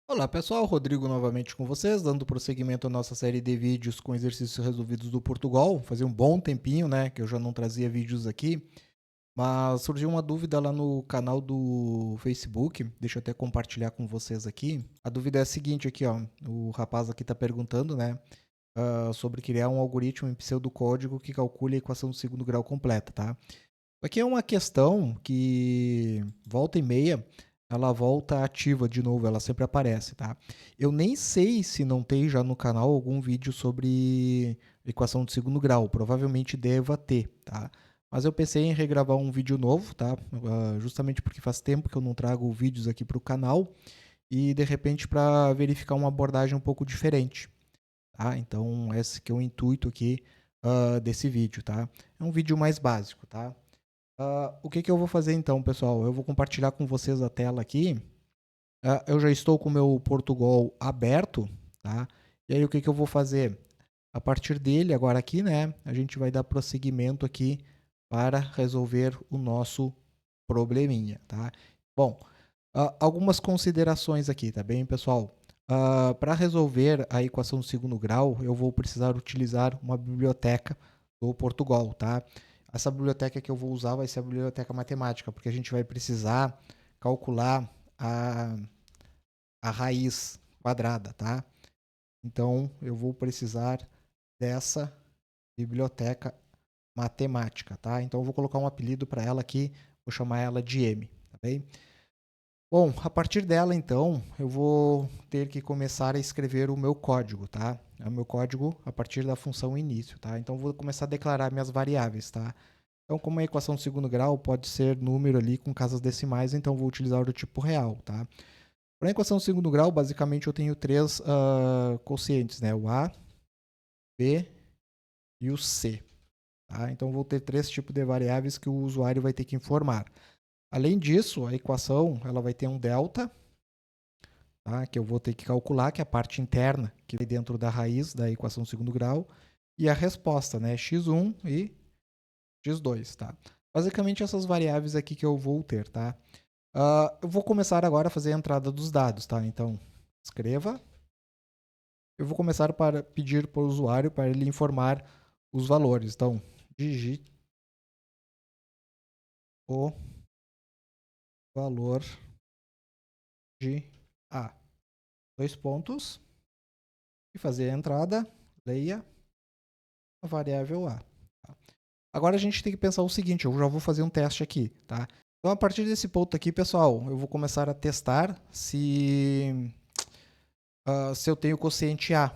Olá pessoal, Rodrigo novamente com vocês, dando prosseguimento à nossa série de vídeos com exercícios resolvidos do Portugal. Fazia um bom tempinho, né, que eu já não trazia vídeos aqui, mas surgiu uma dúvida lá no canal do Facebook, deixa eu até compartilhar com vocês aqui. A dúvida é a seguinte aqui, ó, o rapaz aqui está perguntando, né, sobre criar um algoritmo em pseudocódigo que calcule a equação do segundo grau completa, tá? Aqui é uma questão que volta e meia, ela volta ativa de novo, ela sempre aparece, tá? Eu nem sei se não tem já no canal algum vídeo sobre equação de segundo grau, provavelmente deva ter, tá? Mas eu pensei em regravar um vídeo novo, tá? Justamente porque faz tempo que eu não trago vídeos aqui para o canal e de repente para verificar uma abordagem um pouco diferente, tá? Então esse que é o intuito aqui desse vídeo, tá? É um vídeo mais básico, tá? O que eu vou fazer então, pessoal? Eu vou compartilhar com vocês a tela aqui. Eu já estou com o meu Portugal aberto, tá? E aí o que eu vou fazer? A partir dele, agora aqui, né? A gente vai dar prosseguimento aqui para resolver o nosso probleminha, tá? Bom, algumas considerações aqui, tá bem, pessoal? Para resolver a equação do segundo grau, eu vou precisar utilizar uma biblioteca do Portugal, tá? Essa biblioteca que eu vou usar vai ser a biblioteca matemática, porque a gente vai precisar calcular a raiz quadrada, tá? Então, eu vou precisar dessa biblioteca matemática, tá? Então, eu vou colocar um apelido para ela aqui, vou chamar ela de M, tá bem? Bom, a partir dela, então, eu vou ter que começar a escrever o meu código, tá? É o meu código a partir da função início, tá? Então, vou começar a declarar minhas variáveis, tá? Então, como a equação de segundo grau pode ser número ali com casas decimais, então vou utilizar o do tipo real, tá? Para a equação de segundo grau, basicamente eu tenho três quocientes, né? O A, B e o C, tá? Então, vou ter três tipos de variáveis que o usuário vai ter que informar. Além disso, a equação ela vai ter um delta, tá? Que eu vou ter que calcular, que é a parte interna que vai dentro da raiz da equação de segundo grau, e a resposta, né? x1 e x2, tá? Basicamente essas variáveis aqui que eu vou ter, tá? Eu vou começar agora a fazer a entrada dos dados, tá? Então, escreva. Eu vou começar para pedir para o usuário para ele informar os valores. Então, digite o valor de A. Dois pontos. E fazer a entrada, leia a variável A. Tá? Agora a gente tem que pensar o seguinte, eu já vou fazer um teste aqui, tá? Então, a partir desse ponto aqui, pessoal, eu vou começar a testar se eu tenho quociente A,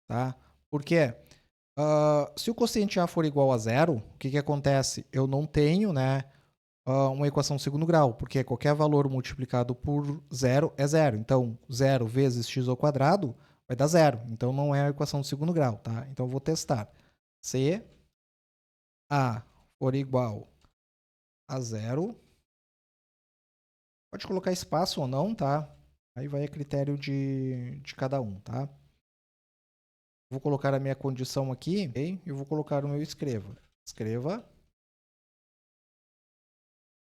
tá? Por quê? Se o quociente A for igual a zero, o que acontece? Eu não tenho, né, uma equação de segundo grau, porque qualquer valor multiplicado por zero é zero. Então, zero vezes x ao quadrado vai dar zero. Então, não é a equação de segundo grau, tá? Então, eu vou testar. Se A for igual a zero, pode colocar espaço ou não, tá? Aí vai a critério de cada um, tá? Vou colocar a minha condição aqui, ok? E vou colocar o meu escreva. Escreva.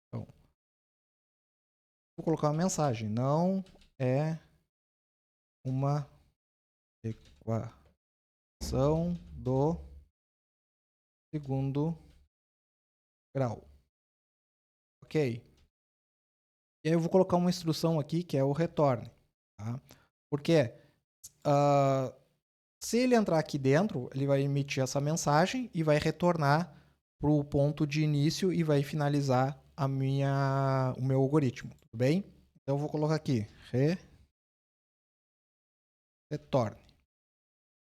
Então, vou colocar uma mensagem. Não é uma equação do segundo grau. Ok. E aí eu vou colocar uma instrução aqui que é o retorne. Tá? Porque se ele entrar aqui dentro, ele vai emitir essa mensagem e vai retornar para o ponto de início e vai finalizar o meu algoritmo. Tudo bem? Então eu vou colocar aqui. Retorne.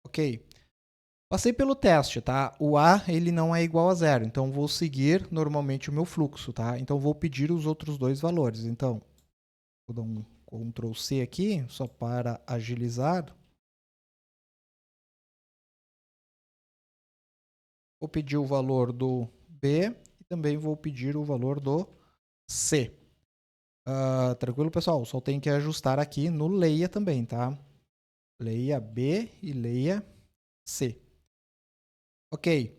Ok. Passei pelo teste, tá? O A ele não é igual a zero, então vou seguir normalmente o meu fluxo, tá? Então vou pedir os outros dois valores. Então, vou dar um Ctrl C aqui, só para agilizar. Vou pedir o valor do B e também vou pedir o valor do C. Tranquilo, pessoal? Só tem que ajustar aqui no leia também, tá? Leia B e leia C. Ok.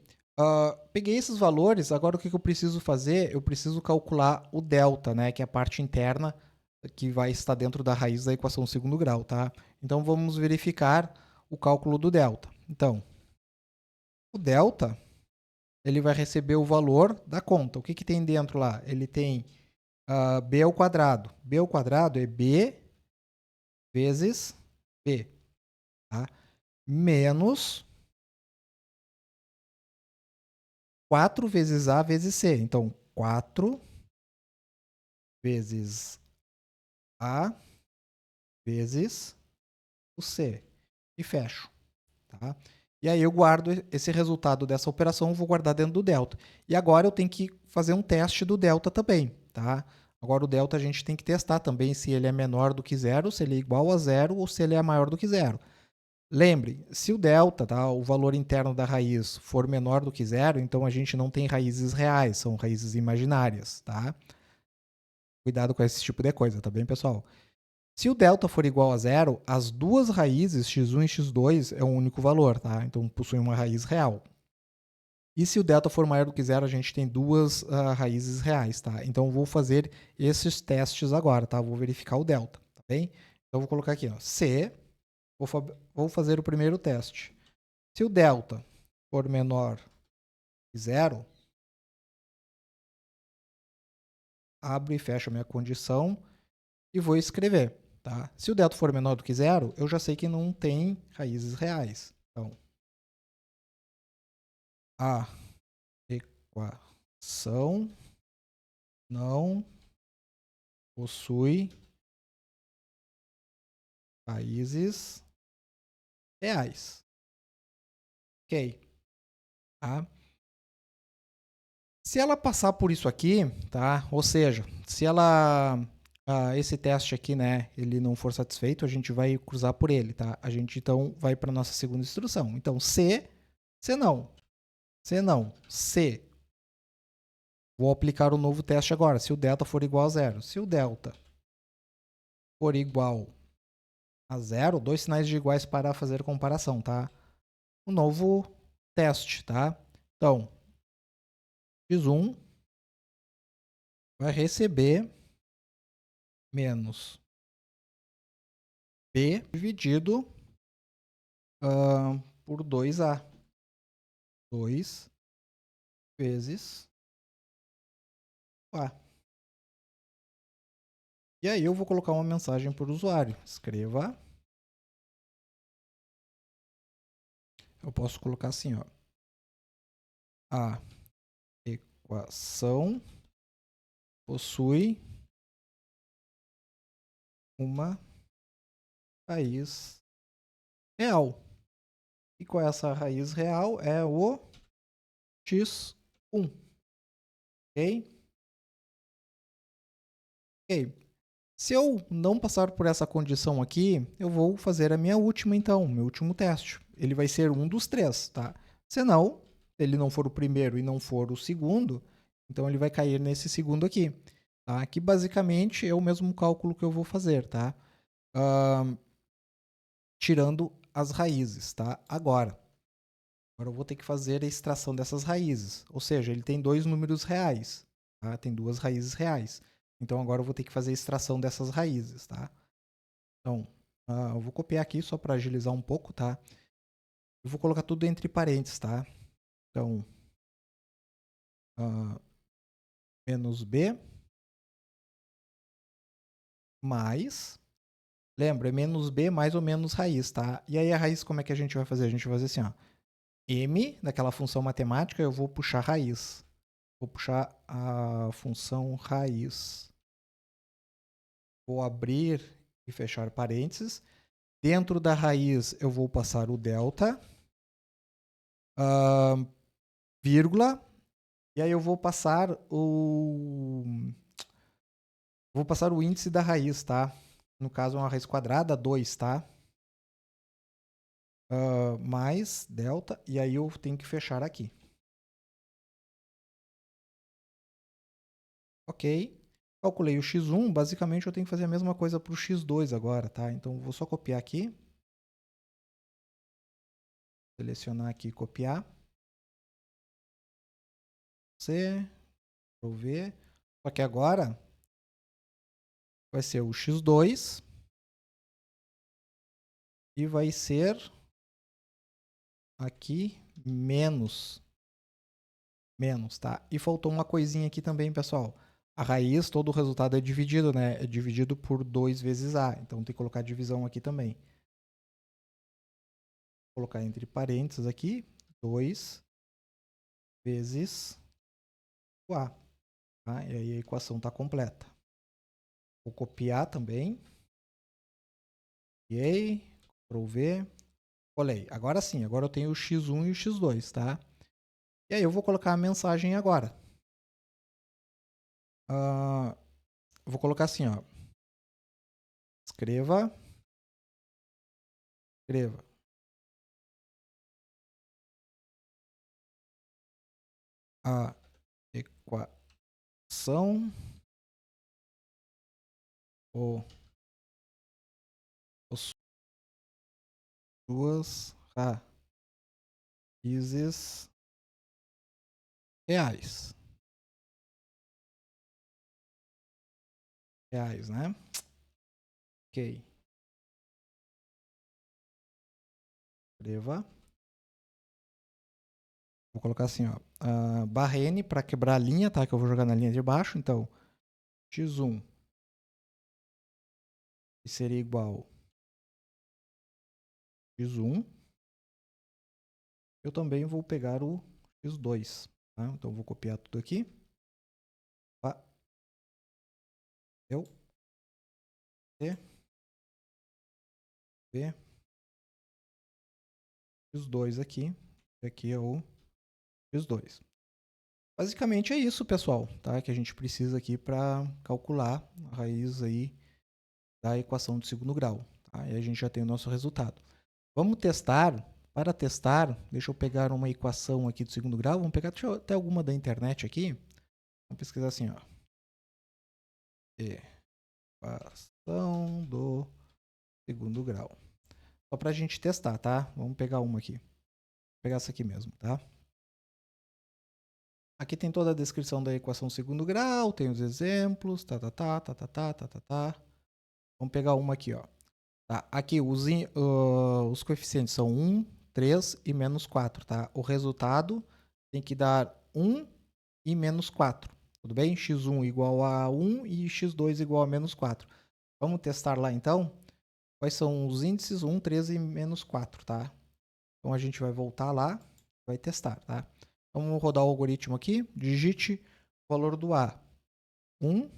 Peguei esses valores, agora o que eu preciso fazer? Eu preciso calcular o delta, né? Que é a parte interna que vai estar dentro da raiz da equação segundo grau, tá? Então, vamos verificar o cálculo do delta. Então, o delta, ele vai receber o valor da conta. O que, que tem dentro lá? Ele tem b ao quadrado. B ao quadrado é b vezes b, tá? Menos 4 vezes a vezes c. Então, 4 vezes a vezes o c. E fecho, tá? E aí eu guardo esse resultado dessa operação, vou guardar dentro do delta. E agora eu tenho que fazer um teste do delta também, tá? Agora o delta a gente tem que testar também se ele é menor do que zero, se ele é igual a zero ou se ele é maior do que zero. Lembre, se o delta, tá, o valor interno da raiz, for menor do que zero, então a gente não tem raízes reais, são raízes imaginárias, tá? Cuidado com esse tipo de coisa, tá bem, pessoal? Se o delta for igual a zero, as duas raízes, x1 e x2, é um único valor, tá? Então possui uma raiz real. E se o delta for maior do que zero, a gente tem duas raízes reais, tá? Então eu vou fazer esses testes agora, tá? Vou verificar o delta, tá bem? Então eu vou colocar aqui, ó, C, vou fazer o primeiro teste. Se o delta for menor que zero, abro e fecho a minha condição e vou escrever, tá? Se o delta for menor do que zero, eu já sei que não tem raízes reais. Então, a equação não possui raízes reais. Ok. Tá? Se ela passar por isso aqui, tá? Ou seja, se ela esse teste aqui, né, ele não for satisfeito, a gente vai cruzar por ele, tá? A gente então vai para nossa segunda instrução. Então, C não. C não. C. Vou aplicar o novo teste agora. Se o delta for igual a zero. Se o delta for igual a zero, dois sinais de iguais para fazer comparação, tá? O novo teste, tá? Então, x1 vai receber menos b dividido por 2a. 2 vezes a. E aí eu vou colocar uma mensagem para o usuário. Escreva. Eu posso colocar assim, ó. A equação possui uma raiz real. E qual é essa raiz real? É o x1. Ok? Ok. Se eu não passar por essa condição aqui, eu vou fazer a minha última, então, meu último teste. Ele vai ser um dos três, tá? Se não, ele não for o primeiro e não for o segundo, então ele vai cair nesse segundo aqui, tá? Que basicamente é o mesmo cálculo que eu vou fazer, tá? Tirando as raízes, tá? Agora eu vou ter que fazer a extração dessas raízes. Ou seja, ele tem dois números reais, tá? Tem duas raízes reais. Então agora eu vou ter que fazer a extração dessas raízes, tá? Então, eu vou copiar aqui só para agilizar um pouco, tá? Eu vou colocar tudo entre parênteses, tá? Então, menos b mais... Lembra, é menos b mais ou menos raiz, tá? E aí a raiz, como é que a gente vai fazer? A gente vai fazer assim, ó. M, daquela função matemática, eu vou puxar raiz. Vou puxar a função raiz. Vou abrir e fechar parênteses. Dentro da raiz, eu vou passar o delta, vírgula, e aí eu vou passar o índice da raiz, tá? No caso, é uma raiz quadrada, 2, tá? Mais delta, e aí eu tenho que fechar aqui. Ok. Calculei o x1, basicamente eu tenho que fazer a mesma coisa para o x2 agora, tá? Então, vou só copiar aqui. Selecionar aqui e copiar. C, vou ver. Só que agora, vai ser o x2 e vai ser aqui menos, tá? E faltou uma coisinha aqui também, pessoal. A raiz, todo o resultado é dividido, né? É dividido por 2 vezes a. Então tem que colocar divisão aqui também. Vou colocar entre parênteses aqui, 2 vezes o a. Tá? E aí a equação está completa. Vou copiar também. Copiei, Ctrl V, colei. Agora sim, agora eu tenho o x1 e o x2, tá? E aí eu vou colocar a mensagem agora. Vou colocar assim, ó. Escreva a equação ou as suas raízes reais. Reais, né? Ok. Escreva. Vou colocar assim, ó. Barra N para quebrar a linha, tá? Que eu vou jogar na linha de baixo. Então, x1 seria igual x1. Eu também vou pegar o x2. Tá? Então, vou copiar tudo aqui. Eu. B. X2 aqui. E aqui é o x2. Basicamente é isso, pessoal, tá? Que a gente precisa aqui para calcular a raiz aí da equação de segundo grau. Tá? E a gente já tem o nosso resultado. Vamos testar. Para testar, deixa eu pegar uma equação aqui do segundo grau. Vamos pegar até alguma da internet aqui. Vamos pesquisar assim, ó. Equação do segundo grau. Só para a gente testar, tá? Vamos pegar uma aqui. Vou pegar essa aqui mesmo, tá? Aqui tem toda a descrição da equação segundo grau, tem os exemplos, tá. Vamos pegar uma aqui, ó. Tá, aqui os coeficientes são 1, 3 e menos 4, tá? O resultado tem que dar 1 e menos 4, tudo bem? x1 igual a 1 e x2 igual a menos 4. Vamos testar lá, então? Quais são os índices? 1, 3 e menos 4, tá? Então, a gente vai voltar lá, vai testar, tá? Então, vamos rodar o algoritmo aqui. Digite o valor do A, 1.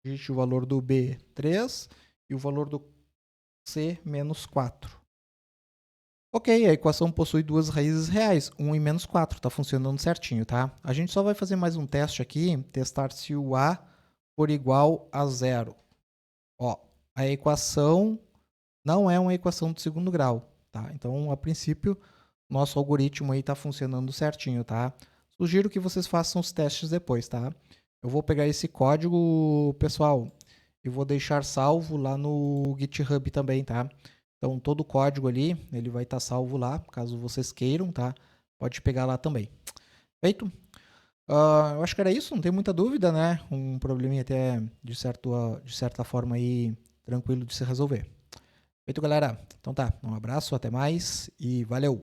Digite o valor do B, 3. E o valor do C, menos 4. Ok, a equação possui duas raízes reais, 1 e menos 4. Está funcionando certinho, tá? A gente só vai fazer mais um teste aqui, testar se o A for igual a 0. Ó, a equação não é uma equação de segundo grau, tá? Então, a princípio, nosso algoritmo aí está funcionando certinho, tá? Sugiro que vocês façam os testes depois, tá? Eu vou pegar esse código, pessoal, e vou deixar salvo lá no GitHub também, tá? Então, todo o código ali, ele vai estar salvo lá, caso vocês queiram, tá? Pode pegar lá também. Feito? Eu acho que era isso, não tem muita dúvida, né? Um probleminha até, de certa forma aí, tranquilo de se resolver. Feito, galera? Então tá, um abraço, até mais e valeu!